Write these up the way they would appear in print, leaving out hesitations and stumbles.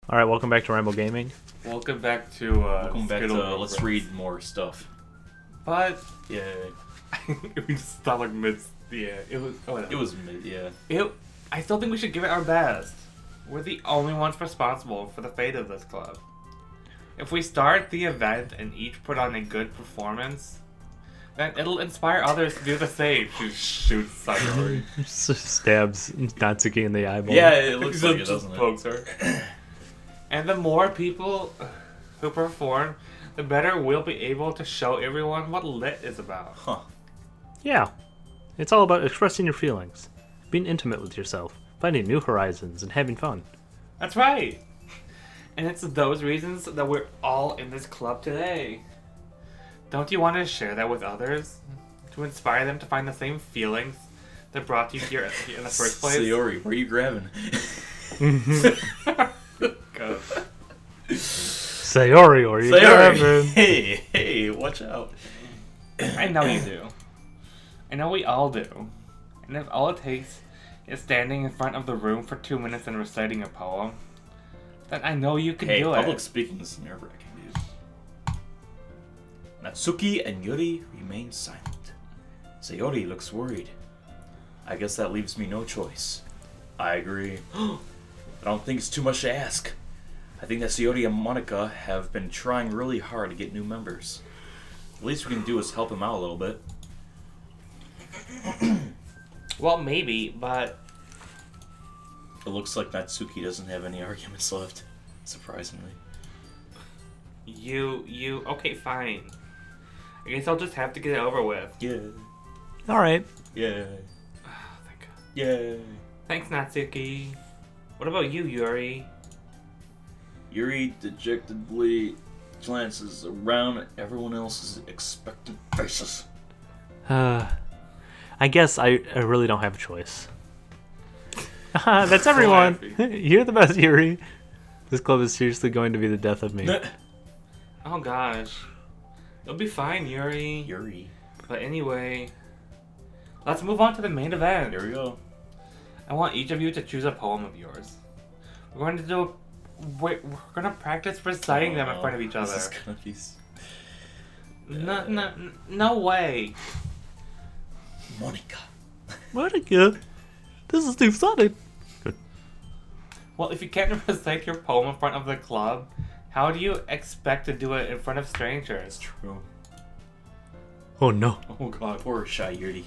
All right, welcome back to Ramble Gaming. Welcome back to Let's read more stuff. But Yeah. we just stopped like mid. Yeah, it was. Oh, It was mid, yeah. I still think we should give it our best. We're the only ones responsible for the fate of this club. If we start the event and each put on a good performance, then it'll inspire others to do the same. She shoots Sayori. Stabs Natsuki in the eyeball. Yeah, it looks like it, Just doesn't it? pokes her. And the more people who perform, the better we'll be able to show everyone what lit is about. Huh. Yeah. It's all about expressing your feelings, being intimate with yourself, finding new horizons, and having fun. That's right. And it's those reasons that we're all in this club today. Don't you want to share that with others? To inspire them to find the same feelings that brought you here in the first place? Sayori, where are you grabbing? Go. Sayori, or you Sayori! Hey, watch out. I know you do. I know we all do. And if all it takes is standing in front of the room for 2 minutes and reciting a poem, then I know you can do public it. speaking is nerve-wracking, dude. Natsuki and Yuri remain silent. Sayori looks worried. I guess that leaves me no choice. I agree. I don't think it's too much to ask. I think that Sayori and Monica have been trying really hard to get new members. The least we can do is help them out a little bit. Well, maybe, but It looks like Natsuki doesn't have any arguments left, surprisingly. okay, fine. I guess I'll just have to get it over with. Yeah. All right. Yeah. Oh, thank God. Yeah. Thanks, Natsuki. What about you, Yuri? Yuri dejectedly glances around at everyone else's expectant faces. I guess I really don't have a choice. That's everyone. You're the best, Yuri. This club is seriously going to be the death of me. Oh gosh. You'll be fine, Yuri. Yuri. But anyway, let's move on to the main event. Here we go. I want each of you to choose a poem of yours. We're going to we're gonna practice reciting them in front of each other. This is gonna be... No way. Monica. Monica, this is too sudden. Good. Well, if you can't recite your poem in front of the club, how do you expect to do it in front of strangers? True. Oh no. Oh god, poor shy Yuri.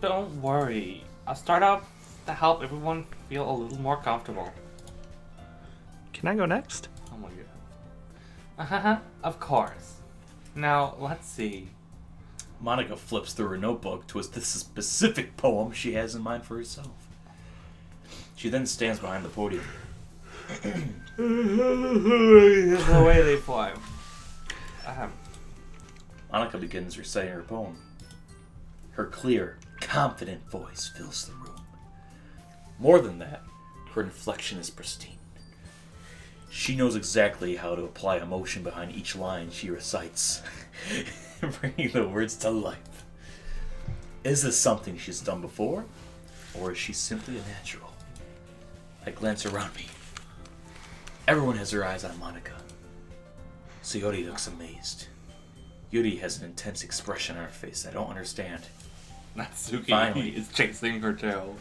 Don't worry. I'll start out to help everyone feel a little more comfortable. Can I go next? Oh my god. Of course. Now, let's see. Monica flips through her notebook to the specific poem she has in mind for herself. She then stands behind the podium. The way they fly. Monica begins reciting her poem. Her clear, confident voice fills the room. More than that, her inflection is pristine. She knows exactly how to apply emotion behind each line she recites, bringing the words to life. Is this something she's done before, or is she simply a natural? I glance around me. Everyone has their eyes on Monica. Sayori looks amazed. Yuri has an intense expression on her face I don't understand. Natsuki Finally. is chasing her tail.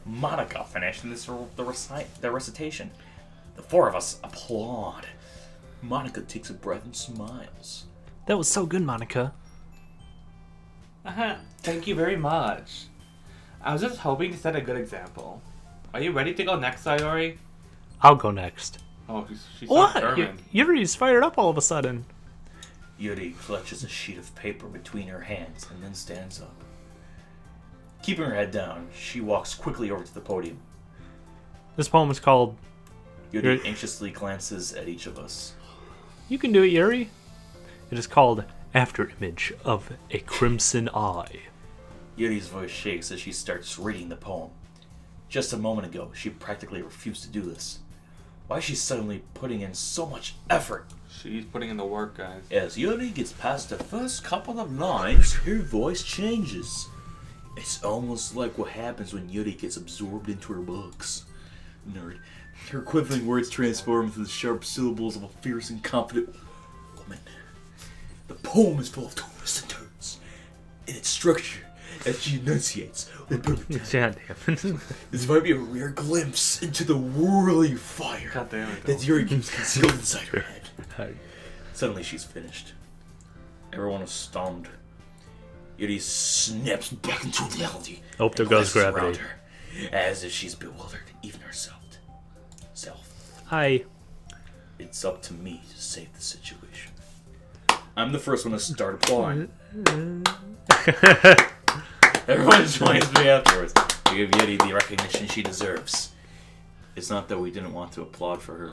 Monica finished the recitation. The four of us applaud. Monica takes a breath and smiles. That was so good, Monica. Thank you very much. I was just hoping to set a good example. Are you ready to go next, Sayori? I'll go next. Oh, she's so What? determined. Yuri's fired up all of a sudden. Yuri clutches a sheet of paper between her hands and then stands up. Keeping her head down, she walks quickly over to the podium. This poem is called Yuri anxiously glances at each of us. You Can Do It, Yuri. It is called Afterimage of a Crimson Eye. Yuri's voice shakes as she starts reading the poem. Just a moment ago, she practically refused to do this. Why is she suddenly putting in so much effort? She's putting in the work, guys. As Yuri gets past the first couple of lines, her voice changes. It's almost like what happens when Yuri gets absorbed into her books. Nerd. Her quivering words transform into the sharp syllables of a fierce and confident woman. The poem is full of twists and turns in its structure as she enunciates with perfect God damn it. This might be a rare glimpse into the whirling fire God damn it, that Yuri keeps concealed inside her head. Hi. Suddenly she's finished. Everyone is stunned. Yuri snaps back into reality. Oh, there and goes glances around gravity. her, as if she's bewildered, even herself. Hi. It's up to me to save the situation. I'm the first one to start applauding. Everyone joins me afterwards to give Yeti the recognition she deserves. It's not that we didn't want to applaud for her.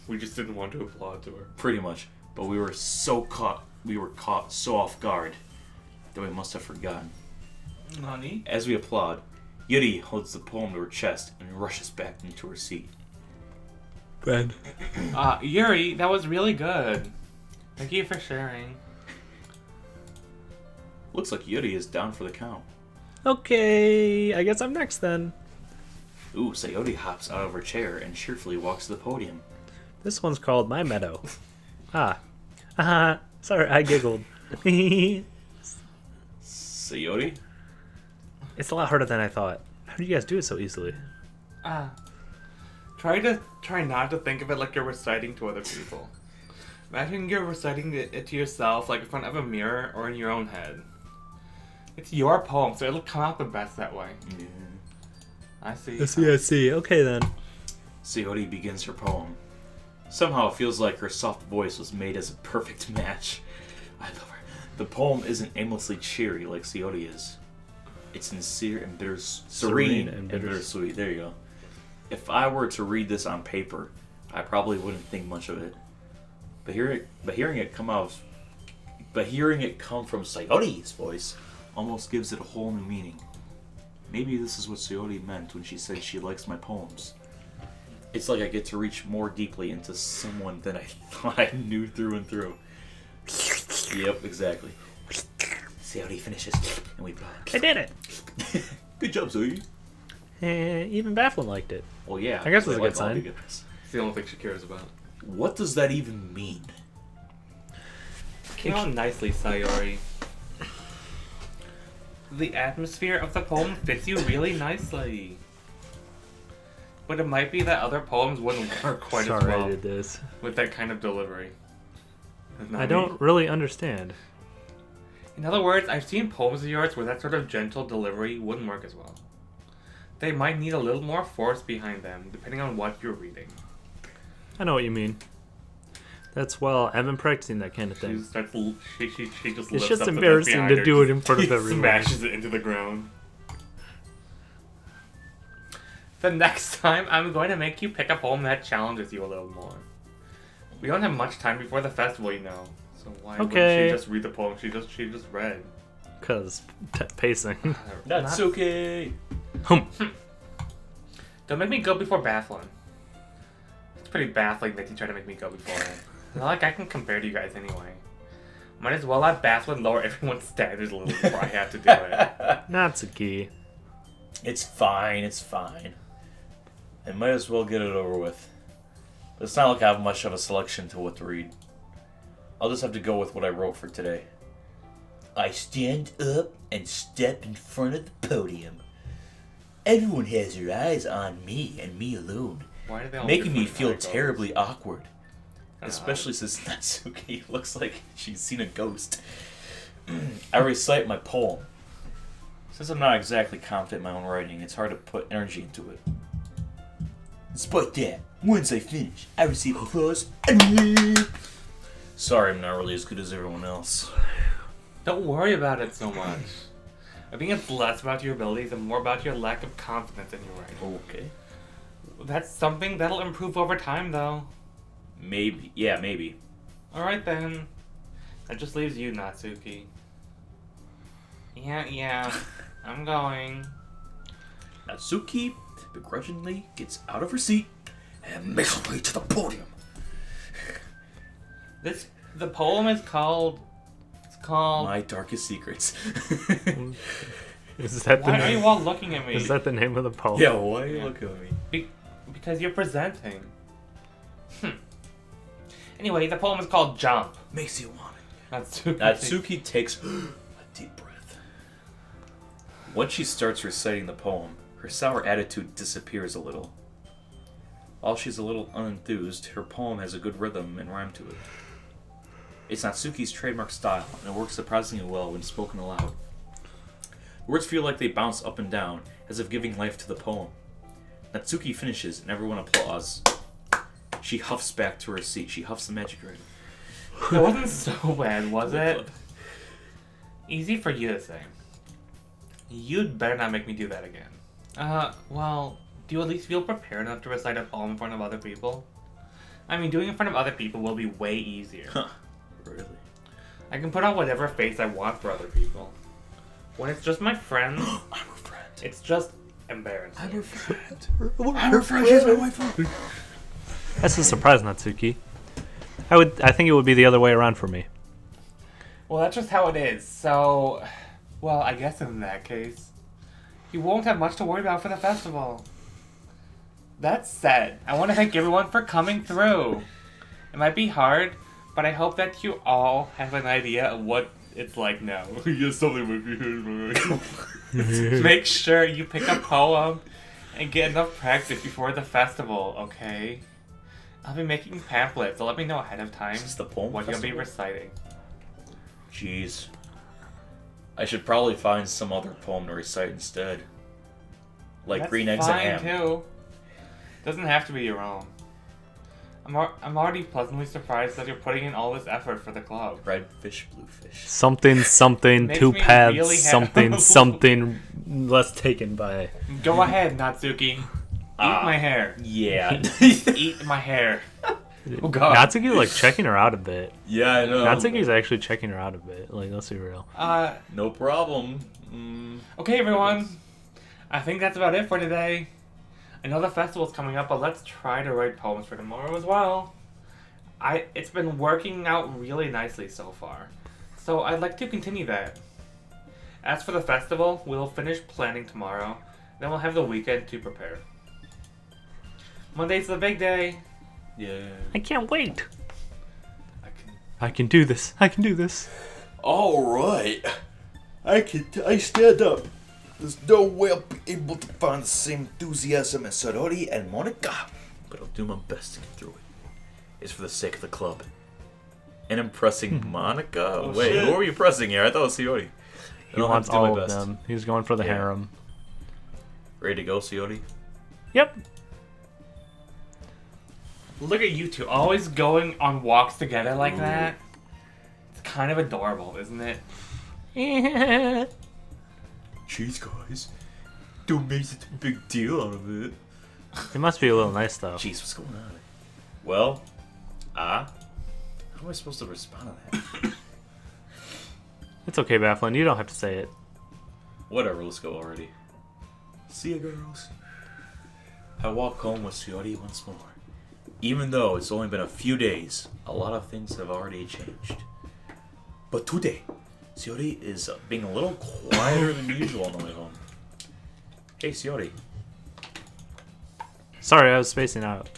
We just didn't want to applaud to her. Pretty much. But we were caught so off guard that we must have forgotten. Nani? As we applaud, Yuri holds the poem to her chest and rushes back into her seat. Ben. Yuri, that was really good. Thank you for sharing. Looks like Yuri is down for the count. Okay, I guess I'm next then. Ooh, Sayori hops out of her chair and cheerfully walks to the podium. This one's called My Meadow. Sorry, I giggled. Sayori? It's a lot harder than I thought. How do you guys do it so easily? Try not to think of it like you're reciting to other people. Imagine you're reciting it to yourself, like in front of a mirror or in your own head. It's your poem, so it'll come out the best that way. Yeah. I see. I see. Okay then. Sayori begins her poem. Somehow it feels like her soft voice was made as a perfect match. I love her. The poem isn't aimlessly cheery like Sayori is. It's sincere and serene and bittersweet. There you go. If I were to read this on paper, I probably wouldn't think much of it. But hearing it come from Sayori's voice almost gives it a whole new meaning. Maybe this is what Sayori meant when she said she likes my poems. It's like I get to reach more deeply into someone than I thought I knew through and through. Yep, exactly. Sayori finishes, and we applaud. I did it. Good job, Sayori. Even Bafflin liked it. Well, yeah. I guess it's a like good all sign. the guys. It's the only thing she cares about. What does that even mean? Came out nicely, Sayori. The atmosphere of the poem fits you really nicely. But it might be that other poems wouldn't work quite as Sorry well I did this. with that kind of delivery. I don't really understand. In other words, I've seen poems of yours where that sort of gentle delivery wouldn't work as well. They might need a little more force behind them, depending on what you're reading. I know what you mean. That's well, I've been practicing that kind of She thing. just starts. She just. It's lifts just up the book embarrassing behind to her, do it in front of just everyone. Smashes it into the ground. The next time, I'm going to make you pick a poem that challenges you a little more. We don't have much time before the festival, you know. So why wouldn't Okay. she just read the poem she just read? Cause pacing. That's okay. Don't make me go before Bafflin. It's pretty baffling that you try to make me go before it. Not like I can compare to you guys anyway. Might as well let Bafflin lower everyone's standards a little before I have to do it. Natsuki. It's fine, it's fine. I might as well get it over with. But it's not like I have much of a selection to what to read. I'll just have to go with what I wrote for today. I stand up and step in front of the podium. Everyone has their eyes on me and me alone, Why do they all making me different feel icons? terribly awkward. Especially since Natsuki looks like she's seen a ghost. I recite my poem. Since I'm not exactly confident in my own writing, it's hard to put energy into it. Despite that, once I finish, I receive applause. Sorry, I'm not really as good as everyone else. Don't worry about it so much. I think it's less about your abilities and more about your lack of confidence in your writing. Okay. That's something that'll improve over time, though. Maybe. Yeah, maybe. Alright then. That just leaves you, Natsuki. Yeah, I'm going. Natsuki begrudgingly gets out of her seat and makes her way to the podium. The poem is called... It's called... My Darkest Secrets. Is that the Why are name? you all looking at me? Is that the name of the poem? Yeah, why are you looking at me? Because you're presenting. Anyway, the poem is called Jump. Makes you want it. Natsuki. Natsuki takes a deep breath. Once she starts reciting the poem, her sour attitude disappears a little. While she's a little unenthused, her poem has a good rhythm and rhyme to it. It's Natsuki's trademark style, and it works surprisingly well when spoken aloud. Words feel like they bounce up and down, as if giving life to the poem. Natsuki finishes, and everyone applauds. She huffs back to her seat. She huffs the magic dragon. That wasn't so bad, was it? Easy for you to say. You'd better not make me do that again. Well, do you at least feel prepared enough to recite a poem in front of other people? I mean, doing it in front of other people will be way easier. Huh. Really? I can put on whatever face I want for other people. When it's just my friends, I'm her friend. it's just embarrassing. I'm her friend. I'm her friend. She's my wife. That's a surprise, Natsuki. I think it would be the other way around for me. Well, that's just how it is. So, well, I guess in that case, you won't have much to worry about for the festival. That said, I want to thank everyone for coming through. It might be hard, but I hope that you all have an idea of what it's like now. Yes, something might be hard. Make sure you pick a poem and get enough practice before the festival, okay? I'll be making pamphlets, so let me know ahead of time Is this the poem what you'll be festival? reciting. Jeez. I should probably find some other poem to recite instead. Like That's Green Eggs and fine, Ham. too. Doesn't have to be your own. I'm already pleasantly surprised that you're putting in all this effort for the club. Red fish, blue fish. Something, Makes two me paths, really something less taken by. Go ahead, Natsuki. Eat my hair. Yeah. Eat my hair. Oh god. Natsuki's like checking her out a bit. Yeah, I know. Natsuki's actually checking her out a bit. Like, let's be real. No problem. Okay, everyone. I think that's about it for today. I know the festival's coming up, but let's try to write poems for tomorrow as well. It's been working out really nicely so far, so I'd like to continue that. As for the festival, we'll finish planning tomorrow, then we'll have the weekend to prepare. Monday's the big day. Yeah. I can't wait. I can. I can do this. I can do this. All right. I stand up. There's no way I'll be able to find the same enthusiasm as Sayori and Monica. But I'll do my best to get through it. It's for the sake of the club. And impressing Monica? Wait, shit. who are you pressing here? I thought it was Sayori. He wants all of them. He's going for the Yeah. harem. Ready to go, Sayori? Yep. Look at you two, always going on walks together like that. It's kind of adorable, isn't it? Jeez, guys. Don't make such a big deal out of it. It must be a little nice though. Jeez, what's going on? Well, how am I supposed to respond to that? It's okay, Bafflin. You don't have to say it. Whatever, let's go already. See ya, girls. I walk home with Sayori once more. Even though it's only been a few days, a lot of things have already changed. But today, Sayori is being a little quieter than usual on the way home. Hey, Sayori. Sorry, I was spacing out.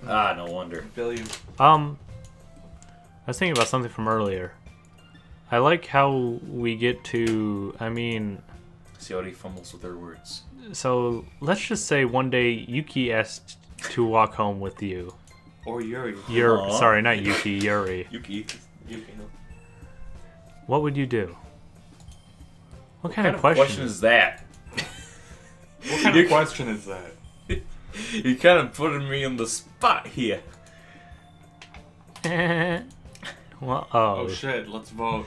Ah, no wonder. Billy. I was thinking about something from earlier. I like how we get to, Sayori fumbles with her words. so let's just say one day Yuki asked to walk home with you. Or Yuri. Aw. Sorry, not Yuki, Yuri. Yuki. What would you do? What kind What of question is that? What kind of question is that? You're kind of putting me on the spot here. Well, Oh shit, let's vote.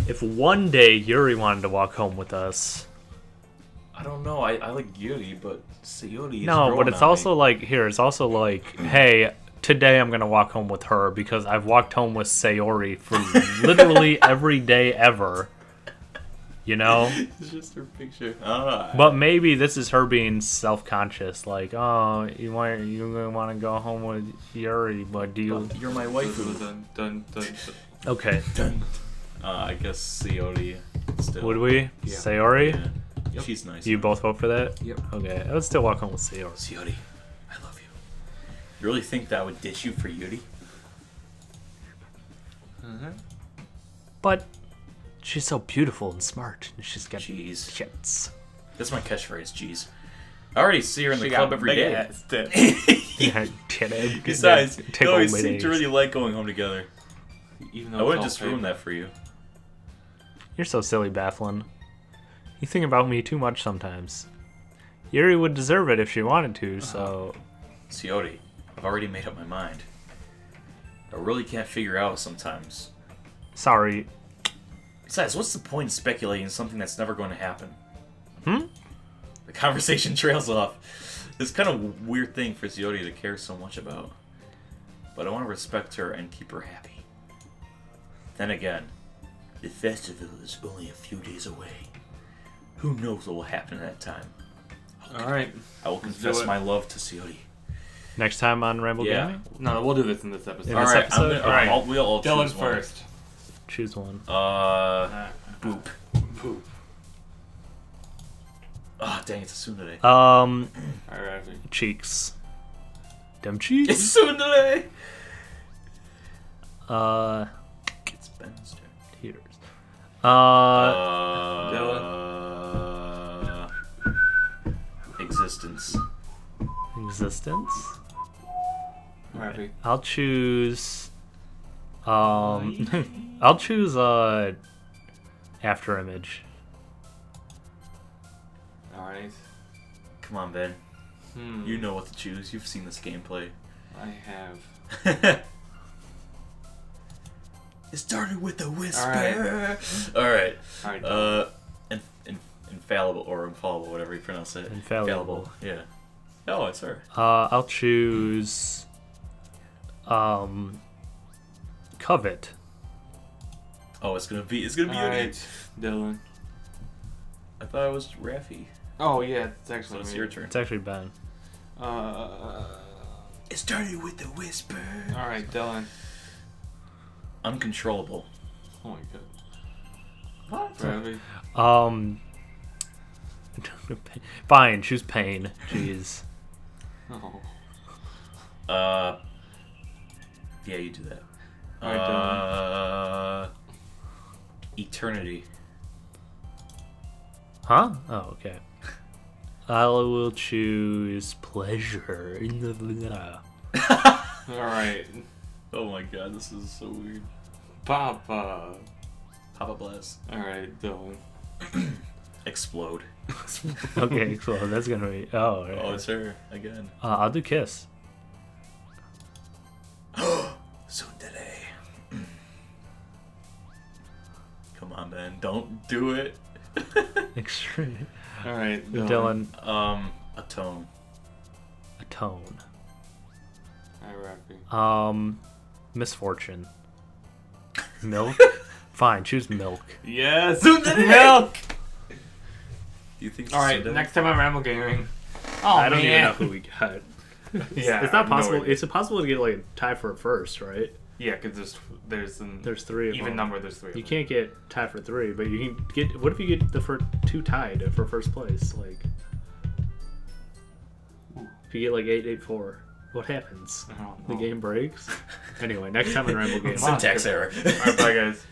if one day Yuri wanted to walk home with us. I don't know. I like Yuri, but Sayori is No, growing but it's on also me. like, here, it's also like, hey, today I'm going to walk home with her because I've walked home with Sayori for literally every day ever. You know? It's just her picture. Ah. But maybe this is her being self-conscious. Like, oh, you want to go home with Yuri, but do you... You're my waifu. Dun, dun, dun, dun. Okay. I guess Sayori still. Would we? Yeah. Sayori? Yeah. Yep. She's nice. You both vote for that? Yep. Okay. I would still walk home with Sayori. Sayori, You really think that I would ditch you for Yuri? But she's so beautiful and smart, and she's got Jeez. shits. That's my catchphase, jeez. I already see her in the She club got every big day. ass tits. Yeah, titty. Besides, you Tickle always my seem days. to really like going home together. Even though I it's wouldn't all just ruin fake. that for you. You're so silly, Bathlin. You think about me too much sometimes. Yuri would deserve it if she wanted to, so... Sayori, I've already made up my mind. I really can't figure out sometimes. Sorry. Besides, what's the point in speculating something that's never going to happen? Hmm? The conversation trails off. It's kind of a weird thing for Sayori to care so much about. But I want to respect her and keep her happy. Then again, the festival is only a few days away. Who knows what will happen at that time? Alright. I will do confess it. my love to Sayori. Next time on Ramble Yeah. Gaming? No, we'll do this in this episode. In this Alright, episode? Alright. we'll all Dylan choose one. first. Choose one. Boop. Poop. Oh, dang, it's a tsundere. Alright, Cheeks. Them cheeks. It's tsundere! It's Ben's turn. Tears. Existence. Existence. Alright. I'll choose... I'll choose, After Image. Alright. Come on, Ben. Hmm. You know what to choose. You've seen this gameplay. I have. It started with a whisper. Alright. Alright. Alright. Infallible or infallible, whatever you pronounce it. Infallible. Yeah. Oh, it's her. I'll choose... Covet. Oh, it's gonna be Yuri. Alright, Dylan. I thought it was Raffi. Oh, yeah, it's So actually it's me. your turn. It's actually Ben. It started with a whisper. Alright, Dylan. Uncontrollable. Oh my god. What? Ravi? Fine, choose Pain. Jeez. Oh. Yeah, you do that. Alright, Eternity. Huh? Oh, okay. I will choose Pleasure. Alright. Oh my god, this is so weird. Papa. Papa Blast. Alright, Dylan. Explode. Okay, cool. That's gonna be... Oh, right. Oh, it's her again. I'll do Kiss. Tsundere. Come on, man. Don't do it. Extreme. Alright, Dylan. Atone. Atone. Alright, Rafi. Misfortune. Milk? Fine, choose Milk. Yes! Milk! Do you think Alright, Tsundere? next time on Ramble Gaming. Oh, I don't man. even know who we got. Yeah, It's I not have no possible. idea. It's impossible to get like a tie for first, right? Yeah, because there's There's three of even them. number. There's three. You of them. can't get tied for three, but you can get. What if you get the first two tied for first place? Like, if you get like 8-8-4, what happens? I don't The know. game breaks. Anyway, next time in Ramble Game. Syntax error. Alright, bye guys.